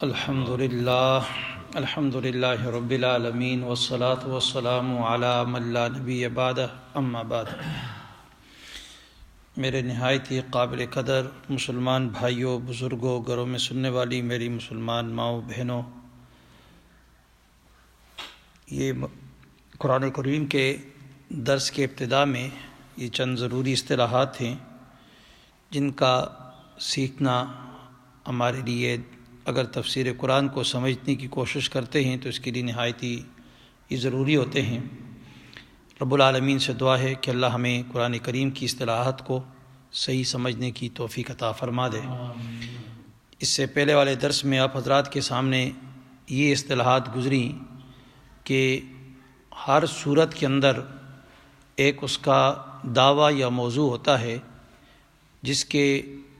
الحمد للہ رب العالمین والصلاة والسلام علی من لا نبی بعدہ اما بعد۔ میرے نہایت ہی قابل قدر مسلمان بھائیوں، بزرگوں، گھروں میں سننے والی میری مسلمان ماؤں بہنوں، یہ قرآن کریم کے درس کے ابتدا میں یہ چند ضروری اصطلاحات ہیں جن کا سیکھنا ہمارے لیے، اگر تفسیر قرآن کو سمجھنے کی کوشش کرتے ہیں تو اس کے لیے نہایت ہی یہ ضروری ہوتے ہیں۔ رب العالمین سے دعا ہے کہ اللہ ہمیں قرآن کریم کی اصطلاحات کو صحیح سمجھنے کی توفیق عطا فرما دے۔ اس سے پہلے والے درس میں آپ حضرات کے سامنے یہ اصطلاحات گزری کہ ہر صورت کے اندر ایک اس کا دعویٰ یا موضوع ہوتا ہے جس کے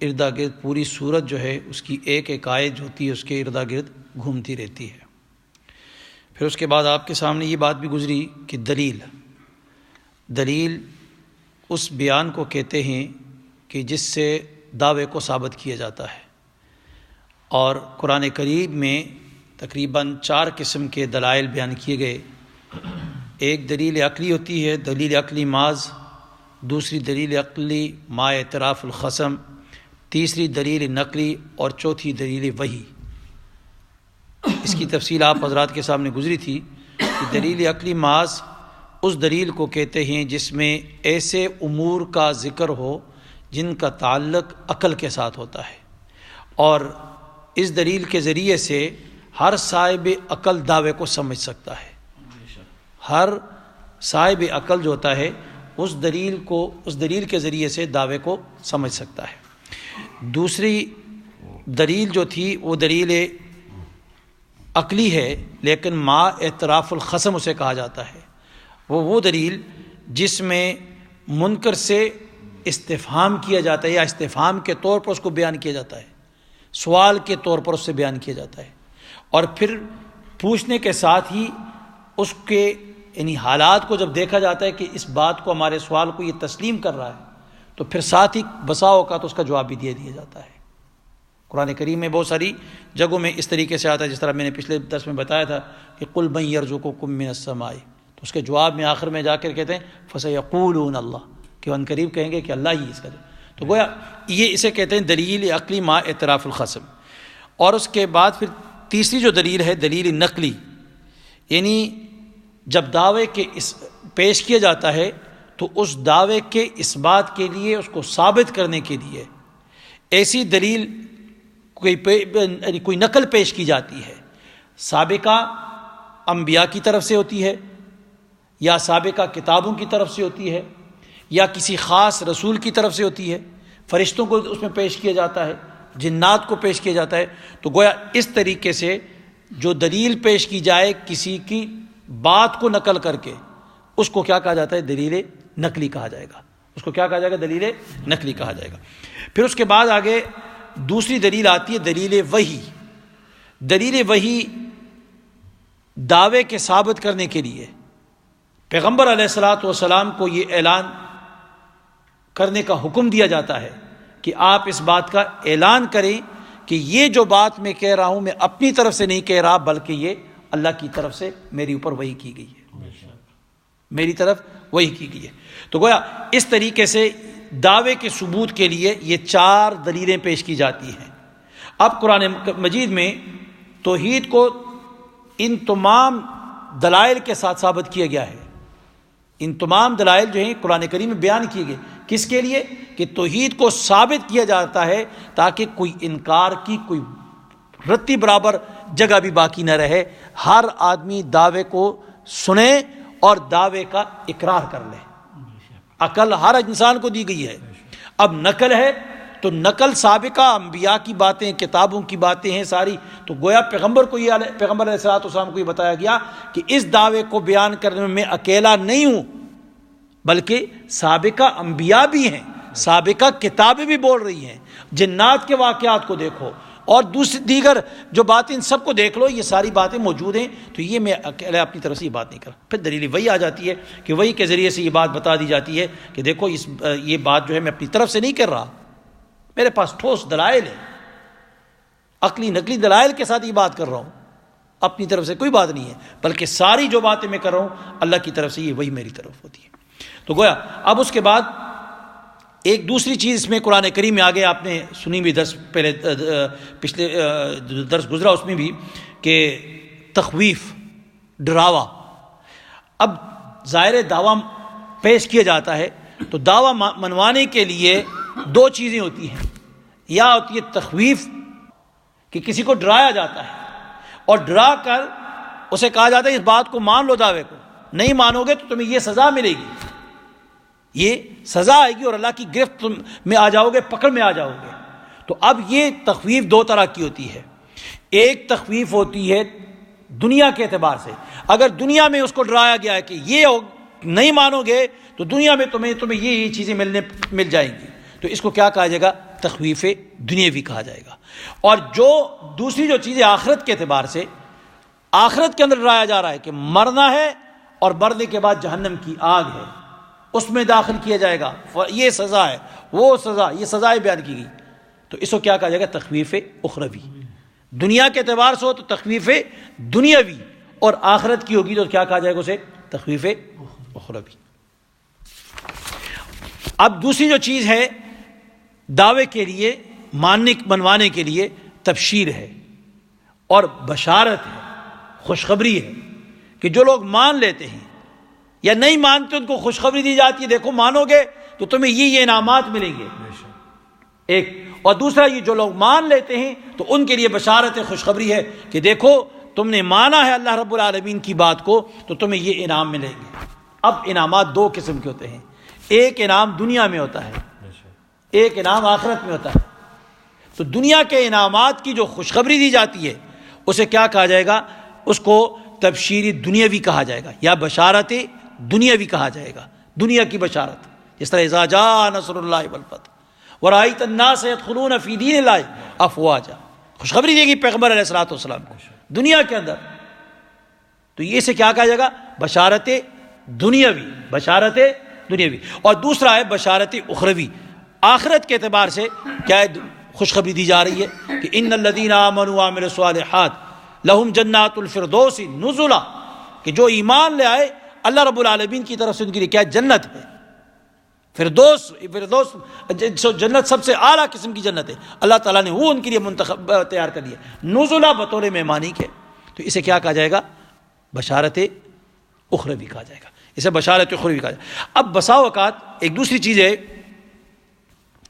ارد گرد پوری صورت جو ہے اس کی ایک ایک آیت جو ہوتی ہے اس کے ارد گرد گھومتی رہتی ہے۔ پھر اس کے بعد آپ کے سامنے یہ بات بھی گزری کہ دلیل اس بیان کو کہتے ہیں کہ جس سے دعوے کو ثابت کیا جاتا ہے، اور قرآن کریم میں تقریباً 4 قسم کے دلائل بیان کیے گئے۔ ایک دلیل عقلی ہوتی ہے، دلیل عقلی محض، دوسری دلیل عقلی ما اعتراف الخصم، تیسری دلیل نقلی، اور چوتھی دلیل وحی۔ اس کی تفصیل آپ حضرات کے سامنے گزری تھی کہ دلیل عقلی محض اس دلیل کو کہتے ہیں جس میں ایسے امور کا ذکر ہو جن کا تعلق عقل کے ساتھ ہوتا ہے، اور اس دلیل کے ذریعے سے ہر صاحب عقل دعوے کو سمجھ سکتا ہے۔ ہر صاحب عقل جو ہوتا ہے اس دلیل کے ذریعے سے دعوے کو سمجھ سکتا ہے۔ دوسری دلیل جو تھی وہ دلیل عقلی ہے، لیکن ما اعتراف الخصم اسے کہا جاتا ہے۔ وہ دلیل جس میں منکر سے استفہام کیا جاتا ہے، یا استفہام کے طور پر اس کو بیان کیا جاتا ہے، سوال کے طور پر اس سے بیان کیا جاتا ہے، اور پھر پوچھنے کے ساتھ ہی اس کے یعنی حالات کو جب دیکھا جاتا ہے کہ اس بات کو، ہمارے سوال کو یہ تسلیم کر رہا ہے، تو پھر ساتھ ہی بسا اوقات اس کا جواب بھی دیا جاتا ہے۔ قرآن کریم میں بہت ساری جگہوں میں اس طریقے سے آتا ہے، جس طرح میں نے پچھلے درس میں بتایا تھا کہ قُلْ مَن يَرْزُقُكُم مِّنَ السَّمَاءِ، تو اس کے جواب میں آخر میں جا کر کہتے ہیں فَسَيَقُولُونَ اللَّهُ، کہ ان قریب کہیں گے کہ اللہ ہی اس کا تو گویا یہ اسے کہتے ہیں دلیل عقلی ما اعتراف الخصم۔ اور اس کے بعد پھر تیسری جو دلیل ہے دلیل نقلی، یعنی جب دعوے کے پیش کیا جاتا ہے تو اس دعوے کے اس بات کے لیے، اس کو ثابت کرنے کے لیے ایسی دلیل کوئی نقل پیش کی جاتی ہے، سابقہ انبیاء کی طرف سے ہوتی ہے، یا سابقہ کتابوں کی طرف سے ہوتی ہے، یا کسی خاص رسول کی طرف سے ہوتی ہے، فرشتوں کو اس میں پیش کیا جاتا ہے، جنات کو پیش کیا جاتا ہے۔ تو گویا اس طریقے سے جو دلیل پیش کی جائے کسی کی بات کو نقل کر کے، اس کو کیا کہا جاتا ہے؟ دلیل نقلی کہا جائے گا۔ اس کو کیا کہا جائے گا؟ دلیل نقلی کہا جائے گا۔ پھر اس کے بعد آگے دوسری دلیل آتی ہے دلیل وحی۔ دلیل وحی دعوے کے ثابت کرنے کے لیے پیغمبر علیہ الصلاۃ والسلام کو یہ اعلان کرنے کا حکم دیا جاتا ہے کہ آپ اس بات کا اعلان کریں کہ یہ جو بات میں کہہ رہا ہوں میں اپنی طرف سے نہیں کہہ رہا، بلکہ یہ اللہ کی طرف سے میری اوپر وحی کی گئی ہے، میری طرف وحی کی گئی ہے۔ تو گویا اس طریقے سے دعوے کے ثبوت کے لیے یہ 4 دلیلیں پیش کی جاتی ہیں۔ اب قرآن مجید میں توحید کو ان تمام دلائل کے ساتھ ثابت کیا گیا ہے۔ ان تمام دلائل جو ہیں قرآن کریم میں بیان کیے گئے، کس کے لیے؟ کہ توحید کو ثابت کیا جاتا ہے تاکہ کوئی انکار کی کوئی رتی برابر جگہ بھی باقی نہ رہے، ہر آدمی دعوے کو سنے اور دعوے کا اقرار کر لے۔ عقل ہر انسان کو دی گئی ہے، اب نقل ہے تو نقل سابقہ انبیاء کی باتیں، کتابوں کی باتیں ہیں ساری، تو گویا پیغمبر علیہ الصلوۃ والسلام کو یہ بتایا گیا کہ اس دعوے کو بیان کرنے میں اکیلا نہیں ہوں، بلکہ سابقہ انبیاء بھی ہیں، سابقہ کتابیں بھی بول رہی ہیں، جنات کے واقعات کو دیکھو اور دیگر جو باتیں ان سب کو دیکھ لو، یہ ساری باتیں موجود ہیں، تو یہ میں اکیلے اپنی طرف سے یہ بات نہیں کر۔ پھر دلیل وہی آ جاتی ہے کہ وہی کے ذریعے سے یہ بات بتا دی جاتی ہے کہ دیکھو یہ بات جو ہے میں اپنی طرف سے نہیں کر رہا، میرے پاس ٹھوس دلائل ہے، عقلی نقلی دلائل کے ساتھ یہ بات کر رہا ہوں، اپنی طرف سے کوئی بات نہیں ہے، بلکہ ساری جو باتیں میں کر رہا ہوں اللہ کی طرف سے، یہ وہی میری طرف ہوتی ہے۔ تو گویا اب اس کے بعد ایک دوسری چیز اس میں قرآن کریم میں آگے آپ نے سنی بھی درس پہلے پچھلے درس گزرا اس میں بھی کہ تخویف، ڈراوا۔ اب ظاہر دعویٰ پیش کیا جاتا ہے تو دعویٰ منوانے کے لیے دو چیزیں ہوتی ہیں، یا ہوتی ہے تخویف کہ کسی کو ڈرایا جاتا ہے اور ڈرا کر اسے کہا جاتا ہے اس بات کو مان لو، دعوے کو نہیں مانو گے تو تمہیں یہ سزا ملے گی، یہ سزا آئے گی اور اللہ کی گرفت میں آ جاؤ گے، پکڑ میں آ جاؤ گے۔ تو اب یہ تخویف دو طرح کی ہوتی ہے، ایک تخویف ہوتی ہے دنیا کے اعتبار سے، اگر دنیا میں اس کو ڈرایا گیا ہے کہ یہ نہیں مانو گے تو دنیا میں تمہیں یہ چیزیں مل جائیں گی، تو اس کو کیا کہا جائے گا؟ تخویف دنیاوی کہا جائے گا۔ اور جو دوسری جو چیزیں آخرت کے اعتبار سے، آخرت کے اندر ڈرایا جا رہا ہے کہ مرنا ہے اور مرنے کے بعد جہنم کی آگ ہے، اس میں داخل کیا جائے گا، یہ سزا ہے، وہ سزا، یہ سزائیں بیان کی گئی، تو اس کو کیا کہا جائے گا؟ تخویف اخروی۔ دنیا کے اعتبار سے ہو تو تخویف دنیاوی، اور آخرت کی ہوگی تو کیا کہا جائے گا اسے؟ تخویف اخروی۔ اب دوسری جو چیز ہے دعوے کے لیے منوانے کے لیے تبشیر ہے اور بشارت ہے، خوشخبری ہے، کہ جو لوگ مان لیتے ہیں یا نہیں مانتے ان کو خوشخبری دی جاتی ہے، دیکھو مانو گے تو تمہیں یہ انعامات ملیں گے، ایک، اور دوسرا یہ جو لوگ مان لیتے ہیں تو ان کے لیے بشارت ہے، خوشخبری ہے کہ دیکھو تم نے مانا ہے اللہ رب العالمین کی بات کو تو تمہیں یہ انعام ملیں گے۔ اب انعامات دو قسم کے ہوتے ہیں، ایک انعام دنیا میں ہوتا ہے، ایک انعام آخرت میں ہوتا ہے۔ تو دنیا کے انعامات کی جو خوشخبری دی جاتی ہے اسے کیا کہا جائے گا؟ اس کو تبشیر دنیاوی کہا جائے گا یا بشارت دنیاوی کہا جائے گا، دنیا کی بشارت، جس طرح اذا جاء نصر اللہ والفتح ورأیت الناس يدخلون فی دین اللہ افواجا، خوشخبری دے گی پیغمبر علیہ الصلوۃ والسلام کو دنیا کے اندر، تو یہ سے کیا کہا جائے گا؟ بشارت دنیاوی، بشارت دنیاوی۔ اور دوسرا ہے بشارت اخروی، آخرت کے اعتبار سے کیا خوشخبری دی جا رہی ہے کہ ان الذین آمنوا وعملوا الصالحات لہم جنات الفردوس نزلا، کہ جو ایمان لے آئے اللہ رب العالمین کی طرف سے ان کے لیے کیا جنت ہے، فردوس جنت سب سے اعلیٰ قسم کی جنت ہے، اللہ تعالیٰ نے وہ ان کے لیے منتخب تیار کر دیا، نزلا بطور مہمانی کے، تو اسے کیا کہا جائے گا؟ بشارت اخروی کہا جائے گا، اسے بشارت اخروی کہا جائے گا۔ اب بسا اوقات ایک دوسری چیز ہے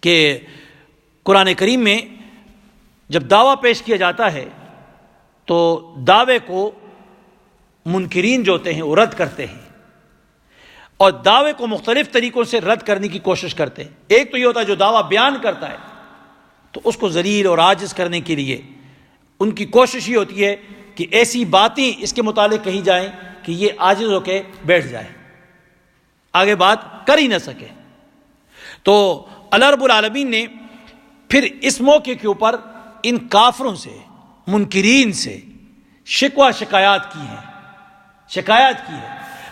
کہ قرآن کریم میں جب دعویٰ پیش کیا جاتا ہے تو دعوے کو منکرین جو ہوتے ہیں وہ رد کرتے ہیں، اور دعوے کو مختلف طریقوں سے رد کرنے کی کوشش کرتے ہیں۔ ایک تو یہ ہوتا ہے جو دعویٰ بیان کرتا ہے تو اس کو ذلیل اور عاجز کرنے کے لیے ان کی کوشش یہ ہوتی ہے کہ ایسی باتیں اس کے متعلق کہی جائیں کہ یہ عاجز ہو کے بیٹھ جائے، آگے بات کر ہی نہ سکے۔ تو اللہ رب العالمین نے پھر اس موقع کے اوپر ان کافروں سے، منکرین سے شکوہ شکایات کی ہے،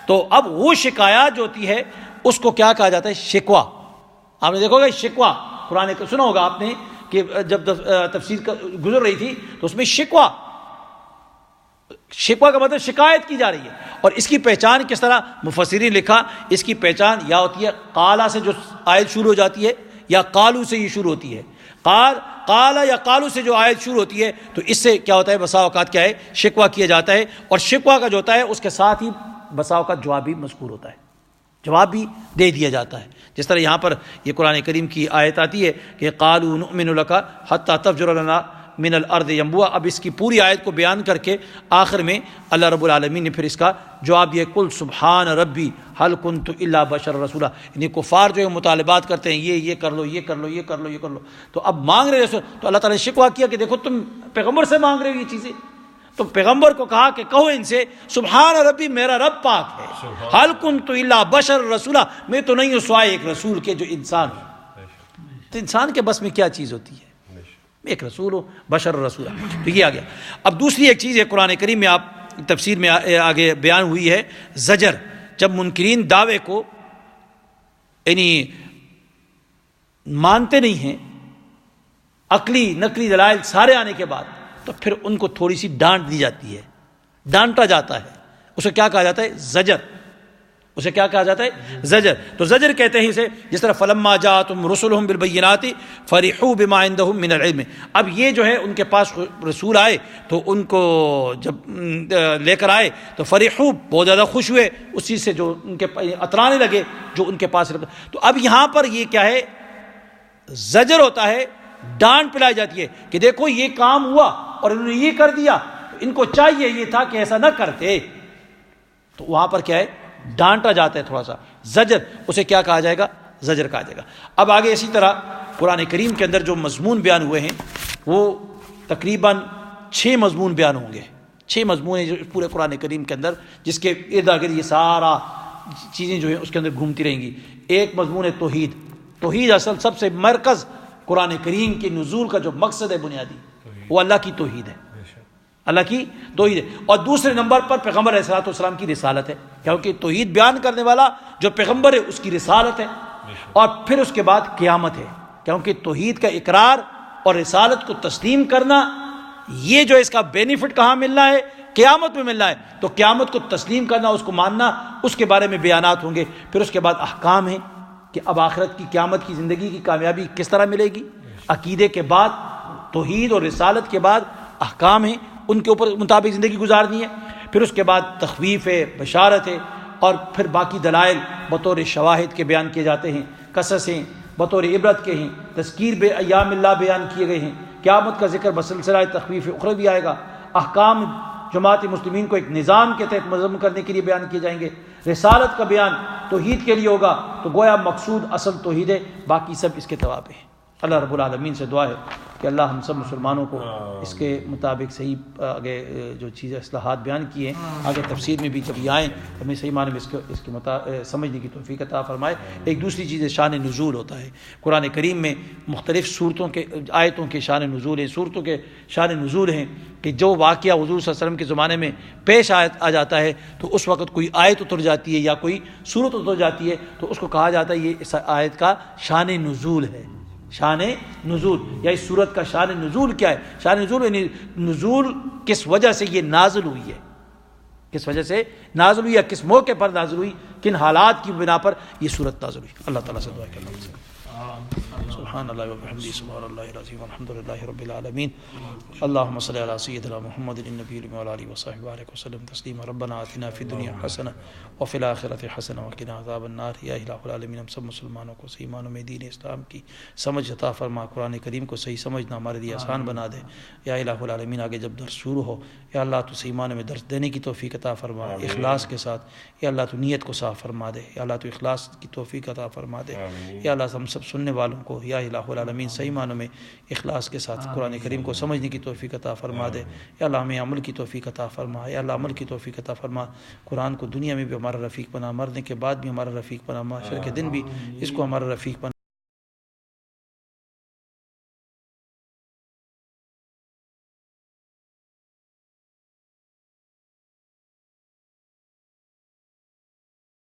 تو اب وہ شکایات جو ہوتی ہے اس کو کیا کہا جاتا ہے؟ شکوہ۔ آپ نے دیکھو گے شکوہ قرآن کا سنا ہوگا آپ نے کہ جب تفسیر گزر رہی تھی تو اس میں شکوہ کا مطلب شکایت کی جا رہی ہے، اور اس کی پہچان کس طرح مفسرین لکھا، اس کی پہچان یا ہوتی ہے قالا سے جو آیت شروع ہو جاتی ہے یا قالو سے یہ شروع ہوتی ہے، قالا یا قالو سے جو آیت شروع ہوتی ہے تو اس سے کیا ہوتا ہے؟ بسا اوقات کیا ہے؟ شکوہ کیا جاتا ہے، اور شکوہ کا جو ہوتا ہے اس کے ساتھ ہی بسا اوقات جواب بھی مذکور ہوتا ہے، جواب بھی دے دیا جاتا ہے۔ جس طرح یہاں پر یہ قرآن کریم کی آیت آتی ہے کہ قالوا نؤمن لک حتی تفجر لنا من الارض ینبوعا، اب اس کی پوری آیت کو بیان کر کے آخر میں اللہ رب العالمین نے پھر اس کا جواب دیا، قل سبحان ربی هل کنت الا بشر رسولا، یعنی کفار جو ہے مطالبات کرتے ہیں یہ کر لو، یہ کر لو، یہ کر لو، یہ کر لو، تو اب مانگ رہے رسول، تو اللہ تعالیٰ نے شکوہ کیا کہ دیکھو تم پیغمبر سے مانگ رہے ہو یہ چیزیں، تو پیغمبر کو کہا کہ کہو ان سے سبحان ربی، میرا رب پاک ہے، هل کنت الا بشر رسولا، میں تو نہیں ہوں سوائے ایک رسول کے جو انسان ہے، تو انسان کے بس میں کیا چیز ہوتی ہے؟ ایک رسول ہو، بشر رسول، تو یہ آ گیا۔ اب دوسری ایک چیز ہے قرآن کریم میں، آپ تفسیر میں آگے بیان ہوئی ہے، زجر، جب منکرین دعوے کو یعنی مانتے نہیں ہیں عقلی نقلی دلائل سارے آنے کے بعد تو پھر ان کو تھوڑی سی ڈانٹ دی جاتی ہے، ڈانٹا جاتا ہے. اسے کیا کہا جاتا ہے؟ زجر. اسے کیا کہا جاتا ہے؟ زجر. تو زجر کہتے ہیں اسے، جس طرح فلما جاءتهم رسلهم بالبينات فرحوا بما عندهم من العلم. اب یہ جو ہے ان کے پاس رسول آئے تو ان کو جب لے کر آئے تو فرحوا بہت زیادہ خوش ہوئے اس چیز سے جو ان کے اترانے لگے جو ان کے پاس. تو اب یہاں پر یہ کیا ہے؟ زجر ہوتا ہے، ڈانٹ پلائی جاتی ہے کہ دیکھو یہ کام ہوا اور انہوں نے یہ کر دیا، ان کو چاہیے یہ تھا کہ ایسا نہ کرتے. تو وہاں پر کیا ہے؟ ڈانٹا جاتا ہے تھوڑا سا. زجر اسے کیا کہا جائے گا؟ زجر کہا جائے گا. اب آگے اسی طرح قرآن کریم کے اندر جو مضمون بیان ہوئے ہیں وہ تقریباً 6 مضمون بیان ہوں گے. 6 مضمون ہیں جو پورے قرآن کریم کے اندر، جس کے ارد گرد یہ سارا چیزیں جو ہیں اس کے اندر گھومتی رہیں گی. ایک مضمون ہے توحید. توحید اصل سب سے مرکز قرآن کریم کے نزول کا جو مقصد ہے بنیادی، وہ اللہ کی توحید ہے، اللہ کی توحید ہے. اور دوسرے نمبر پر پیغمبر علیہ الصلوۃ والسلام کی رسالت ہے، کیونکہ توحید بیان کرنے والا جو پیغمبر ہے اس کی رسالت ہے. اور پھر اس کے بعد قیامت ہے، کیونکہ توحید کا اقرار اور رسالت کو تسلیم کرنا، یہ جو اس کا بینیفٹ کہاں ملنا ہے؟ قیامت میں ملنا ہے. تو قیامت کو تسلیم کرنا، اس کو ماننا، اس کے بارے میں بیانات ہوں گے. پھر اس کے بعد احکام ہیں کہ اب آخرت کی قیامت کی زندگی کی کامیابی کس طرح ملے گی. عقیدے کے بعد توحید اور رسالت کے بعد احکام ہیں، ان کے اوپر مطابق زندگی گزارنی ہے. پھر اس کے بعد تخویف ہے، بشارت ہے، اور پھر باقی دلائل بطور شواہد کے بیان کیے جاتے ہیں، قصص ہیں بطور عبرت کے ہیں، تذکیر بے ایام اللہ بیان کیے گئے ہیں. قیامت کا ذکر بسلسلہ تخویف اخروی آئے گا. احکام جماعت مسلمین کو ایک نظام کے تحت منظم کرنے کے لیے بیان کیے جائیں گے. رسالت کا بیان توحید کے لیے ہوگا. تو گویا مقصود اصل توحید ہے، باقی سب اس کے توابع ہیں. اللہ رب العالمین سے دعا ہے کہ اللہ ہم سب مسلمانوں کو اس کے مطابق صحیح آگے جو چیزیں اصلاحات بیان کی ہیں آگے تفسیر میں بھی جب یہ آئیں ہمیں صحیح معنی میں اس کے سمجھنے کی توفیق عطا فرمائے. ایک دوسری چیز شان نزول ہوتا ہے. قرآن کریم میں مختلف صورتوں کے آیتوں کے شان نزول ہیں، صورتوں کے شان نزول ہیں کہ جو واقعہ حضور صلی اللہ علیہ وسلم کے زمانے میں پیش آ جاتا ہے تو اس وقت کوئی آیت اتر جاتی ہے یا کوئی صورت اتر جاتی ہے تو اس کو کہا جاتا ہے یہ اس آیت کا شان نزول ہے. شان نزول یا اس صورت کا شان نزول کیا ہے؟ شان نزول یعنی نزول کس وجہ سے یہ نازل ہوئی ہے، کس وجہ سے نازل ہوئی یا کس موقع پر نازل ہوئی، کن حالات کی بنا پر یہ صورت نازل ہوئی. اللہ تعالیٰ سے دعا ہے کہ اللہ سے سبحان اللہ وبحمدہ سبحان اللہ العظیم والحمد للہ رب العالمین. اللهم صل على سيدنا محمد النبي وعلى اله وصحبه وبارك وسلم تسلیما. ربنا آتنا في الدنيا حسنة وفي الآخرة حسنة وقنا عذاب النار. یا الہ العالمین ہم سب مسلمانوں کو صحیح معنوں میں دین اسلام کی سمجھ عطا فرما. قرآن کریم کو صحیح سمجھنا ہمارے لیے آسان بنا دے. یا الہ العالمین آگے جب درس شروع ہو یا اللہ تو صحیح معنوں میں درس دینے کی توفیق عطا فرما اخلاص کے ساتھ. یا اللہ تو نیت کو صاف فرما دے. یا اللہ تو اخلاص کی توفیق عطا فرما دے. یا اللہ ہم سب سننے والوں کو یا الہ العالمین صحیح معنوں میں اخلاص کے ساتھ قرآن کریم کو سمجھنے کی توفیق عطا فرما دے. یا اللہ ہمیں عمل کی توفیق عطا فرما. یا اللہ عمل کی توفیق عطا فرما. قرآن کو دنیا میں بھی ہمارا رفیق بنا، مرنے کے بعد بھی ہمارا رفیق بنا، محشر کے دن بھی اس کو ہمارا رفیق بنا.